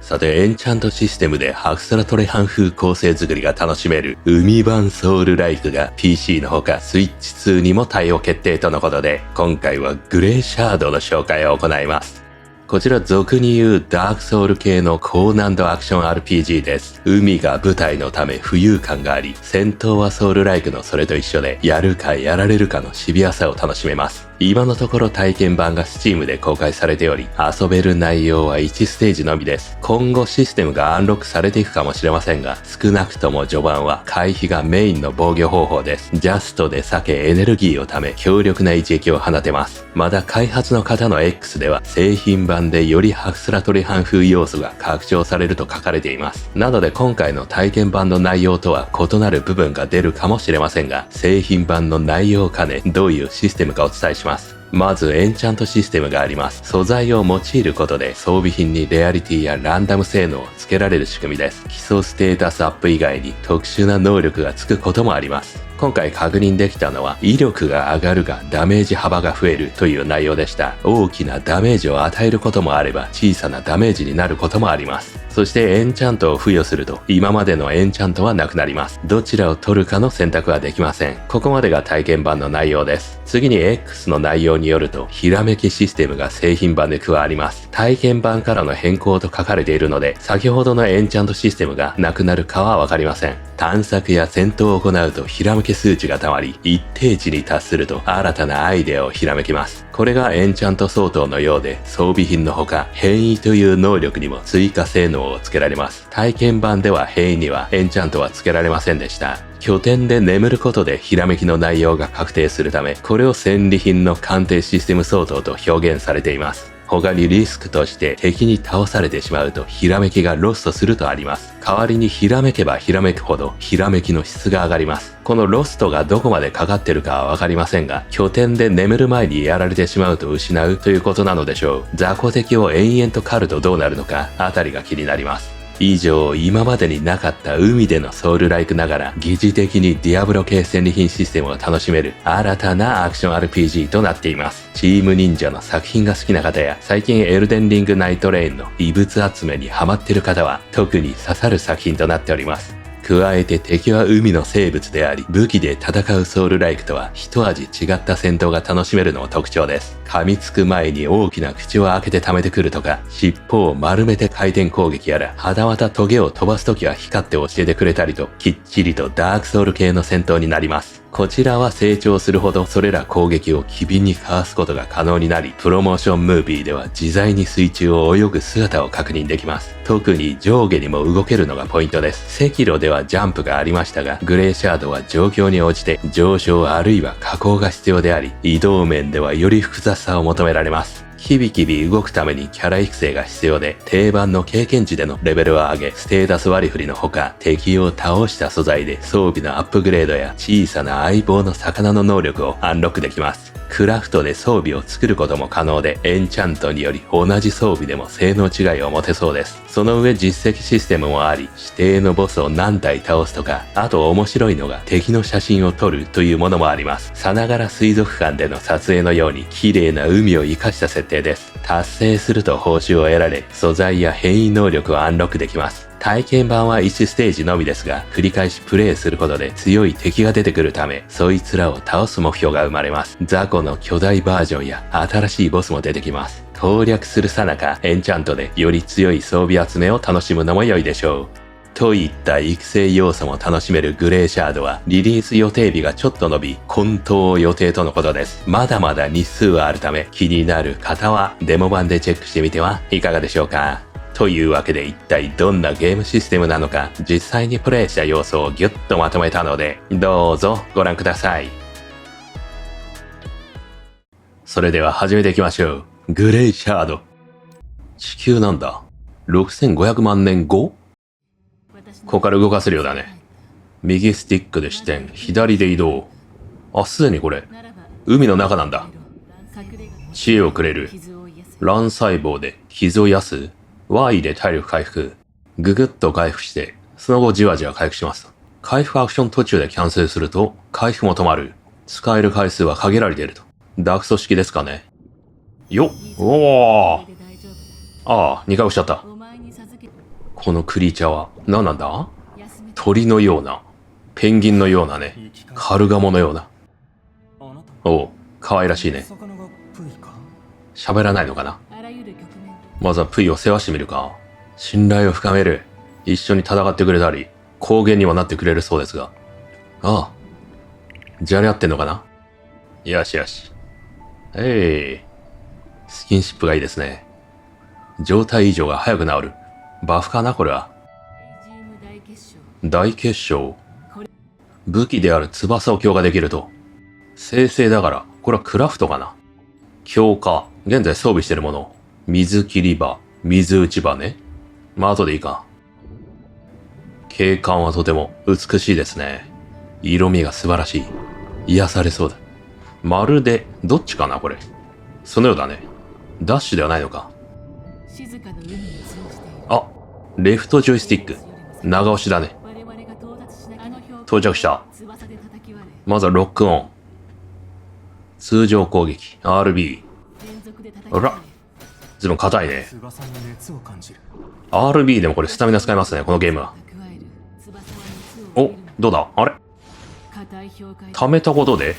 さて、エンチャントシステムでハクスラトレハン風構成作りが楽しめる海版ソウルライクが PC のほかスイッチ2にも対応決定とのことで、今回はグレーシャードの紹介を行います。こちら俗に言うダークソウル系の高難度アクション RPG です。海が舞台のため浮遊感があり、戦闘はソウルライクのそれと一緒で、やるかやられるかのシビアさを楽しめます。今のところ体験版が Steam で公開されており、遊べる内容は1ステージのみです。今後システムがアンロックされていくかもしれませんが、少なくとも序盤は回避がメインの防御方法です。ジャストで避けエネルギーをため強力な一撃を放てます。まだ開発の方の X では製品版でよりハクスラトリハン風要素が拡張されると書かれています。なので今回の体験版の内容とは異なる部分が出るかもしれませんが、製品版の内容を兼ねどういうシステムかお伝えします。まずエンチャントシステムがあります。素材を用いることで装備品にレアリティやランダム性能をつけられる仕組みです。基礎ステータスアップ以外に特殊な能力がつくこともあります。今回確認できたのは威力が上がるがダメージ幅が増えるという内容でした。大きなダメージを与えることもあれば小さなダメージになることもあります。そしてエンチャントを付与すると今までのエンチャントはなくなります。どちらを取るかの選択はできません。ここまでが体験版の内容です。次に X の内容によるとひらめきシステムが製品版で加わります。体験版からの変更と書かれているので先ほどのエンチャントシステムがなくなるかはわかりません。探索や戦闘を行うとひらめき数値が溜まり、一定値に達すると新たなアイデアをひらめきます。これがエンチャント相当のようで、装備品のほか変異という能力にも追加性能をつけられます。体験版では変異にはエンチャントはつけられませんでした。拠点で眠ることでひらめきの内容が確定するため、これを戦利品の鑑定システム相当と表現されています。他にリスクとして敵に倒されてしまうとひらめきがロストするとあります。代わりにひらめけばひらめくほどひらめきの質が上がります。このロストがどこまでかかってるかはわかりませんが、拠点で眠る前にやられてしまうと失うということなのでしょう。雑魚敵を延々と狩るとどうなるのかあたりが気になります。以上、今までになかった海でのソウルライクながら疑似的にディアブロ系戦利品システムを楽しめる新たなアクション RPG となっています。チーム忍者の作品が好きな方や最近エルデンリングナイトレインの異物集めにハマってる方は特に刺さる作品となっております。加えて敵は海の生物であり、武器で戦うソウルライクとは一味違った戦闘が楽しめるのも特徴です。噛みつく前に大きな口を開けて溜めてくるとか、尻尾を丸めて回転攻撃やら、はたまたトゲを飛ばすときは光って教えてくれたりと、きっちりとダークソウル系の戦闘になります。こちらは成長するほどそれら攻撃を機敏にかわすことが可能になり、プロモーションムービーでは自在に水中を泳ぐ姿を確認できます。特に上下にも動けるのがポイントです。赤炉ではジャンプがありましたが、グレーシャードは状況に応じて上昇あるいは下降が必要であり、移動面ではより複雑さを求められます。キビキビ動くためにキャラ育成が必要で、定番の経験値でのレベルを上げ、ステータス割り振りのほか、敵を倒した素材で装備のアップグレードや小さな相棒の魚の能力をアンロックできます。クラフトで装備を作ることも可能で、エンチャントにより同じ装備でも性能違いを持てそうです。その上実績システムもあり、指定のボスを何体倒すとか、あと面白いのが敵の写真を撮るというものもあります。さながら水族館での撮影のように綺麗な海を活かした設定です。達成すると報酬を得られ、素材や変異能力をアンロックできます。体験版は1ステージのみですが、繰り返しプレイすることで強い敵が出てくるため、そいつらを倒す目標が生まれます。雑魚の巨大バージョンや新しいボスも出てきます。攻略するさなか、エンチャントでより強い装備集めを楽しむのも良いでしょう。といった育成要素も楽しめるグレーシャードはリリース予定日がちょっと伸び、混沌予定とのことです。まだまだ日数はあるため、気になる方はデモ版でチェックしてみてはいかがでしょうか。というわけで一体どんなゲームシステムなのか、実際にプレイした要素をギュッとまとめたので、どうぞご覧ください。それでは始めていきましょう。グレイシャード。地球なんだ。6500万年後？ここから動かせるようだね。右スティックで視点、左で移動。あ、すでにこれ、海の中なんだ。知恵をくれる。卵細胞で傷を癒す。Y で体力回復。ぐぐっと回復して、その後じわじわ回復します。回復アクション途中でキャンセルすると、回復も止まる。使える回数は限られていると。ダクソ式ですかね。よっ、おー。ああ、2回押しちゃった。このクリーチャーは何なんだ？鳥のような、ペンギンのようなね、カルガモのような。おう、可愛らしいね。喋らないのかな？まずはプイを世話してみるか。信頼を深める。一緒に戦ってくれたり、公言にもなってくれるそうですが。ああ。じゃれ合ってんのかな？よしよし。スキンシップがいいですね。状態異常が早く治る。バフかなこれは。大結晶。武器である翼を強化できると。生成だから、これはクラフトかな。強化。現在装備してるもの。水切り場。水打ち場ね。まあ後でいいか。景観はとても美しいですね。色味が素晴らしい。癒されそうだ。まるで、どっちかなこれ。そのようだね。ダッシュではないのか。あ、レフトジョイスティック。長押しだね。到着した。まずはロックオン。通常攻撃。RB。あら。ずいぶん硬いね。RB でもこれスタミナ使いますね、このゲームは。お、どうだあれ溜めたことで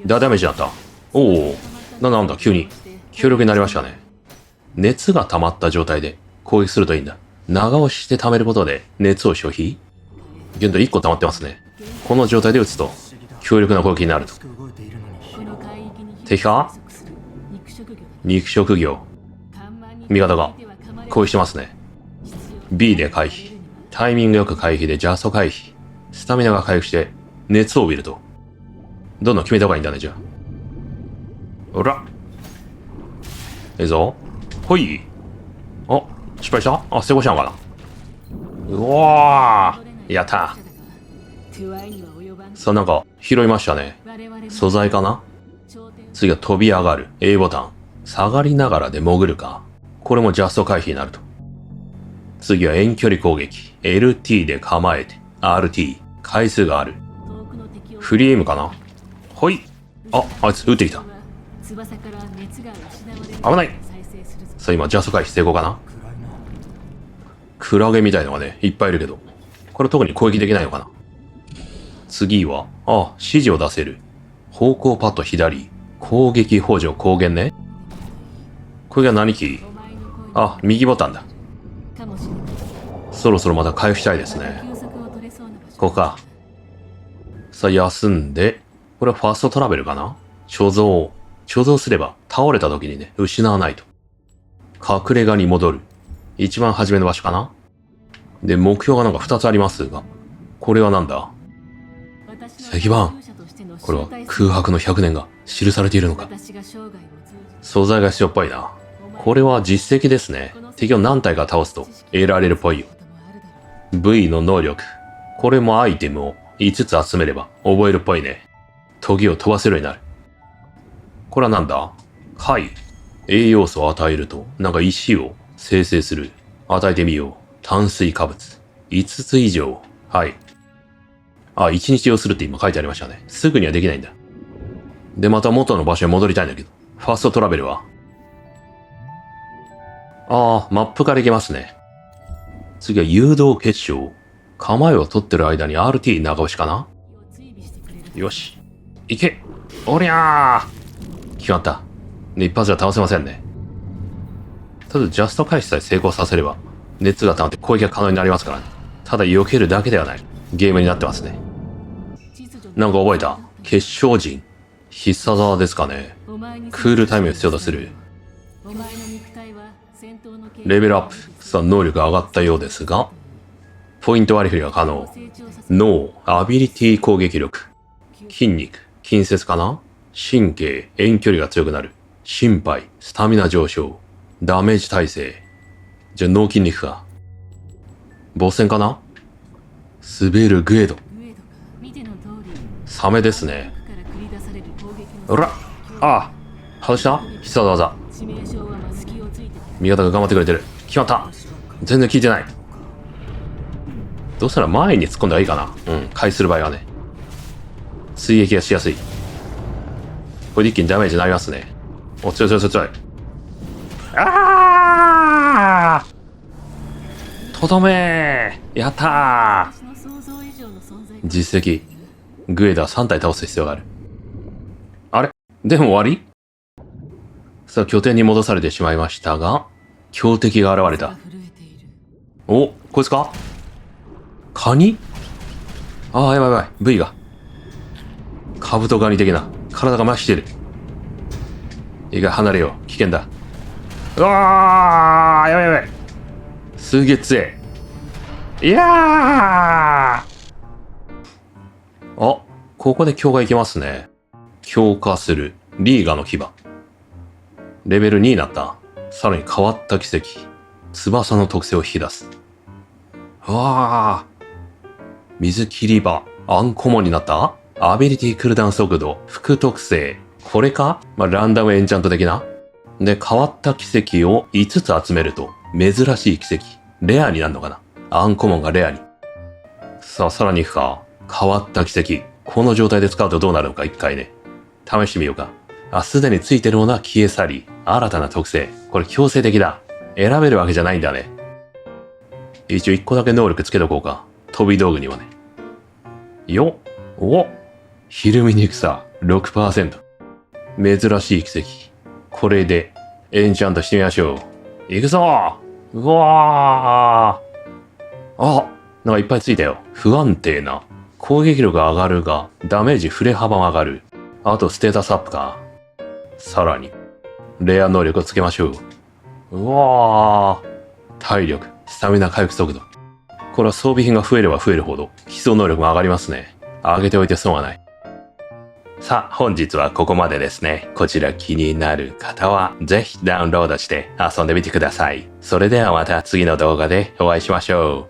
ダメージだった。おお、なんだ、急に強力になりましたね。熱が溜まった状態で攻撃するといいんだ。長押しして溜めることで熱を消費。現在1個溜まってますね。この状態で撃つと強力な攻撃になると。敵か？肉食魚。味方が攻撃してますね。B で回避。タイミングよく回避でジャスト回避。スタミナが回復して熱を帯びると。どんどん決めた方がいいんだね、じゃあ。おら。いいぞ。ほい。あ、失敗した？あ、成功したのかな。うわー。やったー。さあ、なんか拾いましたね。素材かな？次は飛び上がる。A ボタン。下がりながらで潜るか。これもジャスト回避になると。次は遠距離攻撃。LT で構えて。RT。回数がある。フリーエイムかな？ほい。あいつ撃ってきた。危ない。さあ今ジャスト回避成功かな？クラゲみたいのがね、いっぱいいるけど。これ特に攻撃できないのかな？次は、指示を出せる。方向パッド左。攻撃補助光源ね。これが何キー？右ボタンだ。そろそろまた回復したいですね。ここか。さあ休んで、これはファーストトラベルかな？貯蔵。貯蔵すれば倒れた時にね、失わないと。隠れ家に戻る。一番初めの場所かな？で、目標がなんか2つありますが、これはなんだ？石板。これは空白の100年が記されているのか。素材が必要っぽいな。これは実績ですね。敵を何体か倒すと得られるっぽいよ。V の能力。これもアイテムを5つ集めれば覚えるっぽいね。トゲを飛ばせるようになる。これはなんだ？はい。栄養素を与えると、なんか石を生成する。与えてみよう。炭水化物。5つ以上。はい。1日要するって今書いてありましたね。すぐにはできないんだ。で、また元の場所に戻りたいんだけど。ファーストトラベルは？マップから行けますね。次は誘導結晶。構えを取ってる間に RT 長押しかな？よし。行け！おりゃー！決まった。一発じゃ倒せませんね。ただジャスト回避さえ成功させれば、熱が溜まって攻撃が可能になりますからね。ただ避けるだけではない。ゲームになってますね。なんか覚えた。結晶陣。必殺技ですかね。クールタイムを必要とする。レベルアップ。さあ、能力が上がったようですが、ポイント割り振りが可能。脳、アビリティ攻撃力。筋肉、筋節かな？神経、遠距離が強くなる。心肺、スタミナ上昇。ダメージ耐性。じゃあ脳筋肉か。ボス戦かな？滑るグエド。サメですね。ほら！外した？必殺技。味方が頑張ってくれてる。決まった。全然効いてない。どうしたら前に突っ込んだらいいかな。回する場合はね。追撃がしやすい。これで一気にダメージになりますね。お、強い。とどめー、やったー。実績、グエダ3体倒す必要がある。あれでも終わり？さあ、拠点に戻されてしまいましたが、強敵が現れた。お、こいつか？カニ？ああ、やばいやばい、部位が。カブトガニ的な。体が麻痺してる。いいか、離れよう。危険だ。うわー、やばいやばい。すげえ強い。いやー、あ、ここで強化いけますね。強化する。リーガの牙。レベル2になった。さらに変わった奇跡。翼の特性を引き出す。うわー。水切り場。アンコモンになった？アビリティクルダウン速度。副特性。これか？ランダムエンチャント的な？で、変わった奇跡を5つ集めると、珍しい奇跡。レアになるのかな？アンコモンがレアに。さあ、さらに行くか。変わった奇跡。この状態で使うとどうなるのか一回ね。試してみようか。すでについてるものは消え去り。新たな特性。これ強制的だ。選べるわけじゃないんだね。一応1個だけ能力つけとこうか。飛び道具にはね。よっ。お、ひるみにくさ 6%。珍しい奇跡。これでエンチャントしてみましょう。行くぞー。うわー。あ、なんかいっぱいついたよ。不安定な。攻撃力上がるが、ダメージ振れ幅も上がる。あとステータスアップか。さらに、レア能力をつけましょう。うわー。体力、スタミナ回復速度。これは装備品が増えれば増えるほど、基礎能力も上がりますね。上げておいて損はない。さあ、本日はここまでですね。こちら気になる方は、ぜひダウンロードして遊んでみてください。それではまた次の動画でお会いしましょう。